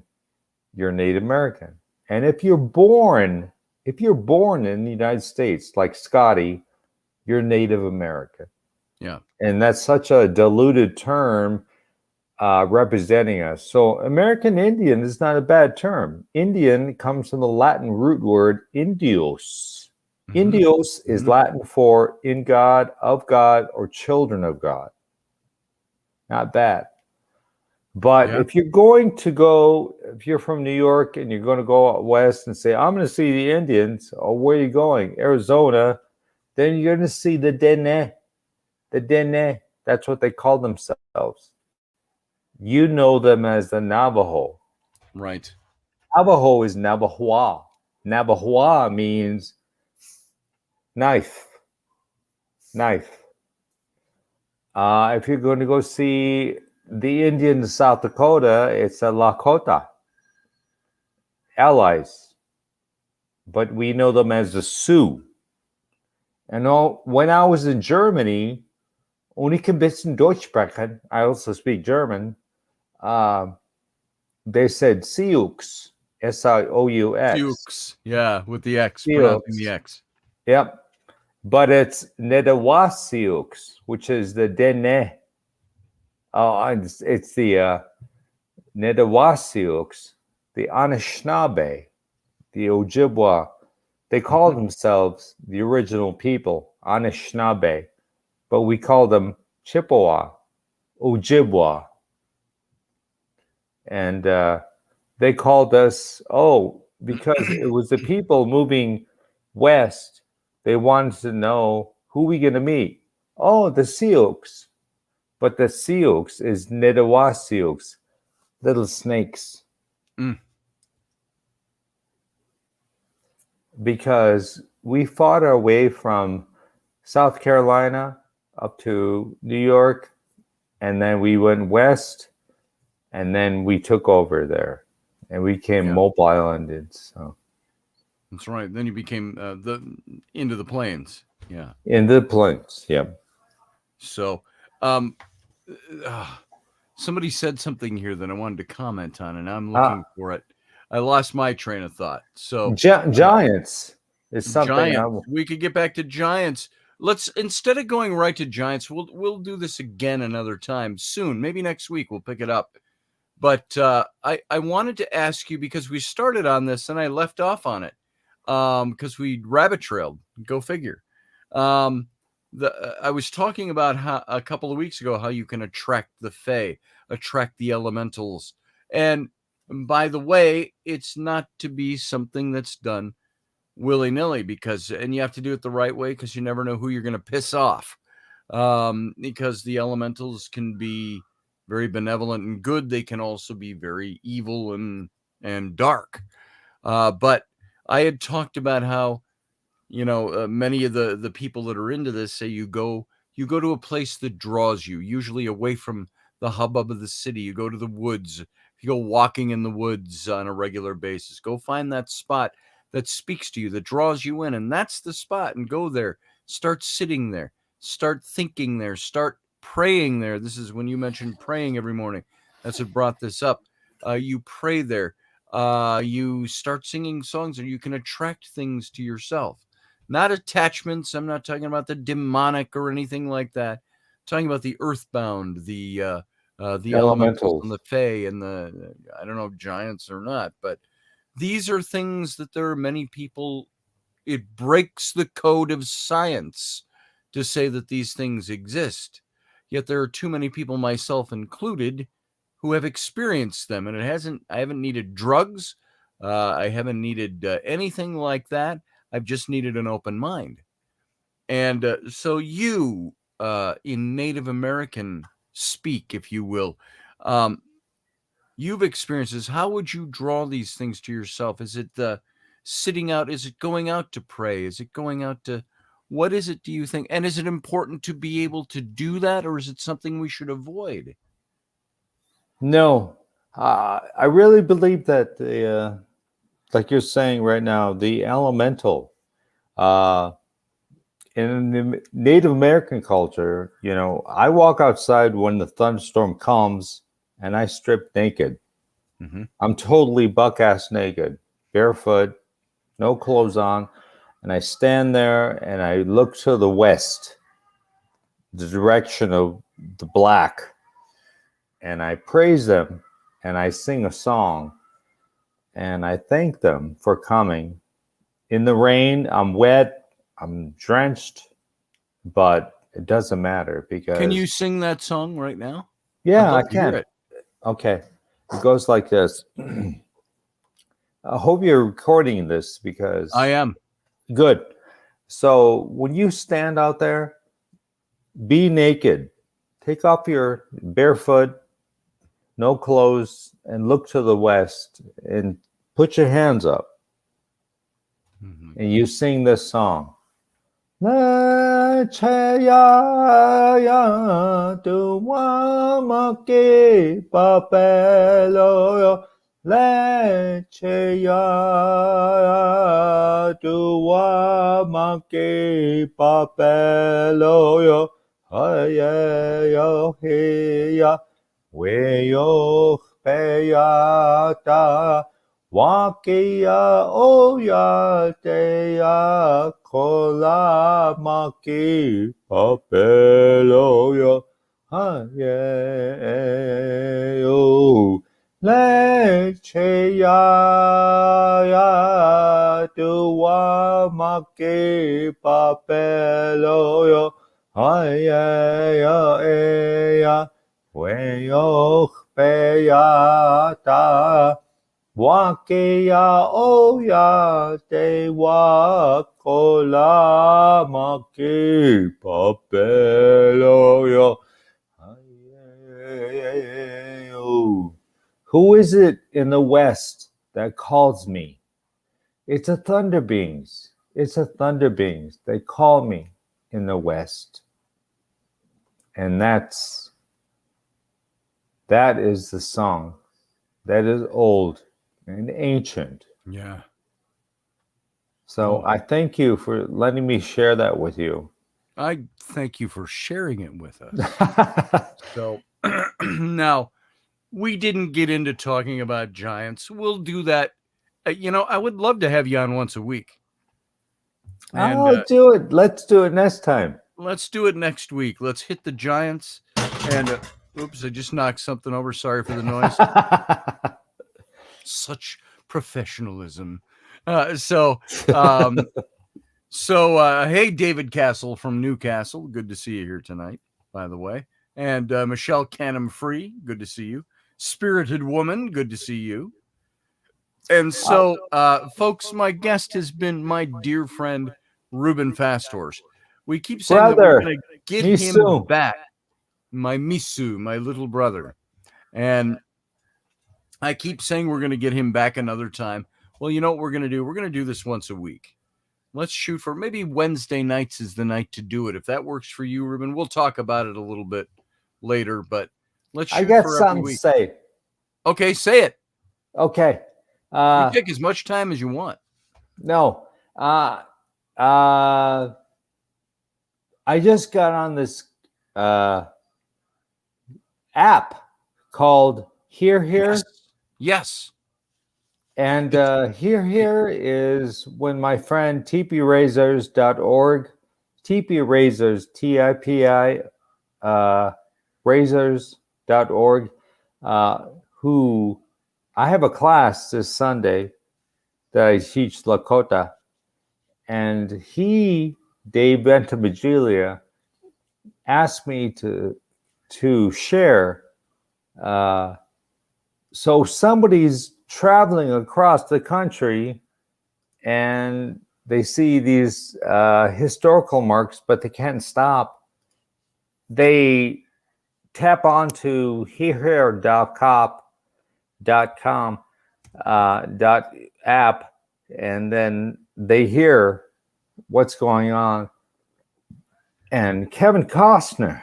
you're Native American. And if you're born in the United States, like Scotty, you're Native American. Yeah. And that's such a diluted term representing us. So American Indian is not a bad term. Indian comes from the Latin root word indios. Indios is Latin for in God, of God, or children of God. Not bad. But if you're from New York and you're going to go out west and say, I'm going to see the Indians, where are you going? Arizona. Then you're going to see the Dene. The Dene. That's what they call themselves. You know them as the Navajo. Right. Navajo is Navajoa. Navajoa means knife. If you're going to go see the Indians of South Dakota, it's a Lakota. Allies. But we know them as the Sioux. And when I was in Germany, ohne ein bisschen Deutsch sprechen, I also speak German, they said Sioux. S-I-O-U-X. Sioux. Yeah, with the X. Sioux. Pronouncing the X. Yep. But it's Nedawasiux, which is the Dene. Oh, it's the Nedawasiux, the Anishinaabe, the Ojibwa. They call themselves the original people, Anishinaabe, but we call them Chippewa, Ojibwa. And they called us, because it was the people moving west. They wanted to know who we going to meet. Oh, the Sioux. But the Sioux is Nedawasiux, little snakes. Because we fought our way from South Carolina up to New York, and then we went west, and then we took over there, and we became mobile Indians. So. That's right. Then you became into the plains. Yeah. Into the plains. Yeah. So, somebody said something here that I wanted to comment on, and I'm looking for it. I lost my train of thought. So giants is something. We could get back to giants. let's, instead of going right to giants, we'll do this again another time soon. Maybe next week we'll pick it up. But I wanted to ask you, because we started on this and I left off on it because we rabbit trailed. Go figure. I was talking about how a couple of weeks ago how you can attract the fae, attract the elementals, and by the way, it's not to be something that's done willy-nilly, and you have to do it the right way, because you never know who you're going to piss off. Because the elementals can be very benevolent and good. They can also be very evil and dark. But I had talked about how, many of the people that are into this say you go to a place that draws you, usually away from the hubbub of the city. You go to the woods. If you go walking in the woods on a regular basis, go find that spot that speaks to you, that draws you in, and that's the spot, and go there. Start sitting there. Start thinking there. Start praying there. This is when you mentioned praying every morning. That's what brought this up. You pray there. You start singing songs, and you can attract things to yourself. Not attachments. I'm not talking about the demonic or anything like that. I'm talking about the earthbound, the elementals and the fae and the, I don't know, giants or not, but these are things that there are many people, it breaks the code of science to say that these things exist. Yet there are too many people, myself included, who have experienced them, and I haven't needed drugs. I haven't needed anything like that. I've just needed an open mind. And so you, in Native American speak, if you will, you've experienced this. How would you draw these things to yourself? Is it sitting out? Is it going out to pray? Is it going out to, what is it, do you think? And is it important to be able to do that, or is it something we should avoid? No, I really believe that like you're saying right now, the elemental, in the Native American culture, I walk outside when the thunderstorm comes and I strip naked. Mm-hmm. I'm totally buck-ass naked, barefoot, no clothes on. And I stand there and I look to the west, the direction of the black, and I praise them and I sing a song and I thank them for coming. In the rain, I'm wet, I'm drenched, but it doesn't matter because... Can you sing that song right now? Yeah, I can. Okay. It goes like this. I hope you're recording this because... I am. Good. So when you stand out there, be naked. Take off your barefoot, no clothes, and look to the west and put your hands up. Mm-hmm. And you sing this song. Le che ya ya tu wa ma ke pa pe lo yo. Le che ya tu wa ma ke pa pe lo yo. Ha ye yo he ya we yo pe ya ta. Wakia oya te ya kola maki papelo yo ha ye yo leche ya tu wa maki papelo yo ha ye ya we yo pe ya ta. Wakia oya te wakola maki papelo yo. Who is it in the west that calls me? It's a thunder beings. It's a thunder beings. They call me in the west. And that is the song. That is old and ancient. Yeah. So I thank you for letting me share that with you. I thank you for sharing it with us. So now, we didn't get into talking about giants. We'll do that. I would love to have you on once a week. And I'll do it. Let's do it next time. let's do it next week. Let's hit the Giants. And oops, I just knocked something over. Sorry for the noise. Such professionalism. Hey, David Castle from Newcastle. Good to see you here tonight, by the way. And Michelle Canham Free. Good to see you. Spirited Woman. Good to see you. And so, folks, my guest has been my dear friend, Reuben Fast Horse. We keep saying that we're going to get him back. My Misu, my little brother. And I keep saying we're going to get him back another time. Well, you know what we're going to do? We're going to do this once a week. Let's shoot for maybe Wednesday nights is the night to do it. If that works for you, Reuben, we'll talk about it a little bit later, but let's shoot for every week. I got something to say. Okay, say it. Okay. You take as much time as you want. No. I just got on this app called Here. Yes. And Here is when my friend tprazors.org, tprazors, TIPI, razors.org, who I have a class this Sunday that I teach Lakota. And Dave Ventimiglia, asked me to share. So somebody's traveling across the country and they see these historical marks, but they can't stop. They tap onto herehere.com app, and then they hear what's going on. And Kevin Costner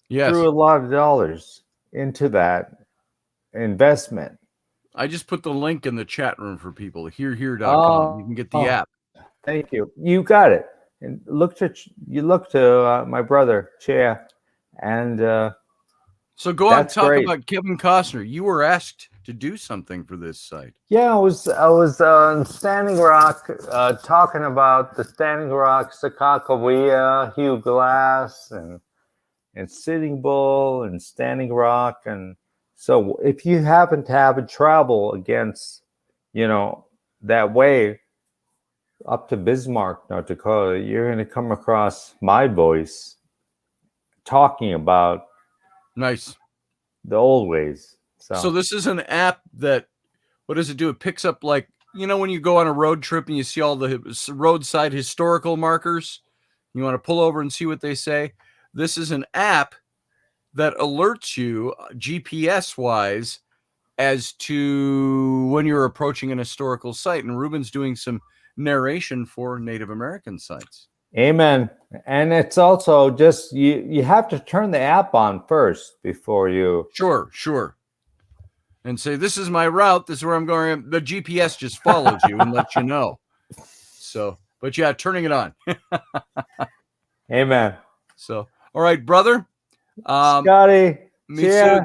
threw a lot of dollars into that investment. I just put the link in the chat room for people. Herehere.com. You can get the app. Thank you. You got it. And look to my brother Chair, and so go on and talk about Kevin Costner. You were asked to do something for this site. Yeah, I was on Standing Rock talking about the Standing Rock, Sakakawea, Hugh Glass, and Sitting Bull and Standing Rock. And so if you happen to have a travel against, that way up to Bismarck, North Dakota, you're going to come across my voice talking about the old ways. So this is an app that, what does it do? It picks up, like, when you go on a road trip and you see all the roadside historical markers, you want to pull over and see what they say. This is an app that alerts you GPS-wise as to when you're approaching an historical site. And Reuben's doing some narration for Native American sites. Amen. And it's also just, you have to turn the app on first before you... Sure. And say, this is my route. This is where I'm going. The GPS just follows you and lets you know. So, but yeah, turning it on. Amen. So, all right, brother. Scotty. Yeah.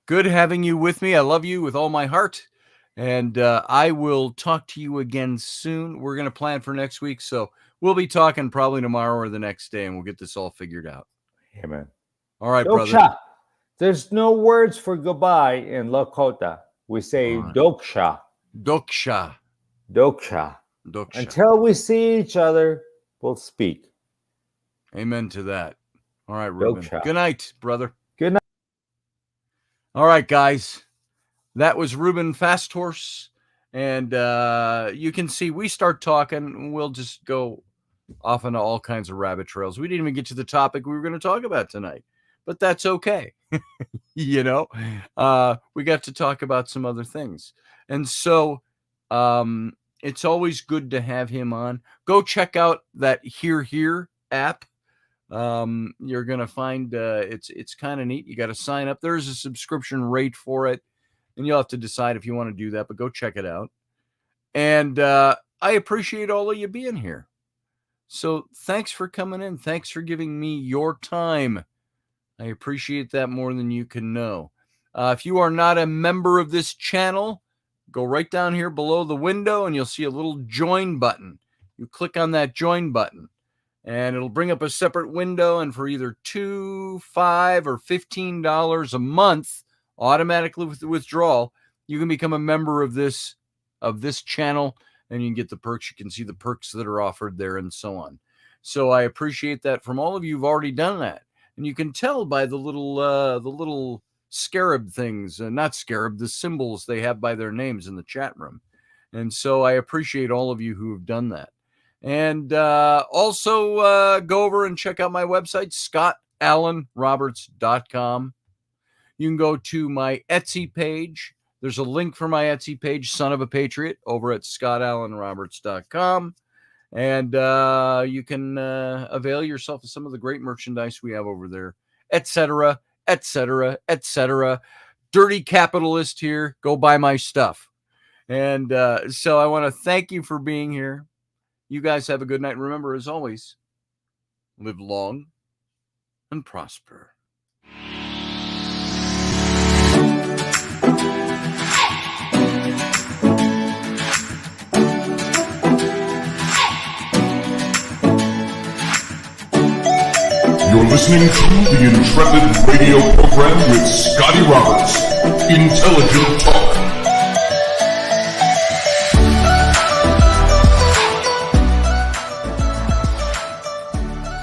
Good having you with me. I love you with all my heart. And I will talk to you again soon. We're going to plan for next week. So we'll be talking probably tomorrow or the next day, and we'll get this all figured out. Amen. All right, brother. There's no words for goodbye in Lakota. We say doksha. Doksha. Until we see each other, we'll speak. Amen to that. All right, Reuben. Doksha. Good night, brother. Good night. All right, guys. That was Reuben Fast Horse. And you can see we start talking. We'll just go off into all kinds of rabbit trails. We didn't even get to the topic we were going to talk about tonight. But that's okay. We got to talk about some other things. And so it's always good to have him on. Go check out that Here app. You're going to find it's kind of neat. You got to sign up. There's a subscription rate for it. And you'll have to decide if you want to do that. But go check it out. And I appreciate all of you being here. So thanks for coming in. Thanks for giving me your time. I appreciate that more than you can know. If you are not a member of this channel, go right down here below the window and you'll see a little join button. you click on that join button, and it'll bring up a separate window. And for either $2, $5, or $15 a month, automatically with the withdrawal, you can become a member of this channel, and you can get the perks. You can see the perks that are offered there and so on. So I appreciate that from all of you who've already done that. And you can tell by the little scarab things, not scarab, the symbols they have by their names in the chat room. And so I appreciate all of you who have done that. And also go over and check out my website, scottallenroberts.com. You can go to my Etsy page. There's a link for my Etsy page, Son of a Patriot, over at scottallenroberts.com. And you can avail yourself of some of the great merchandise we have over there, etc., etc., etc. Dirty capitalist here. Go buy my stuff. And so I want to thank you for being here. You guys have a good night. Remember, as always, live long and prosper. You're listening to the Intrepid radio program with Scotty Roberts. Intelligent talk.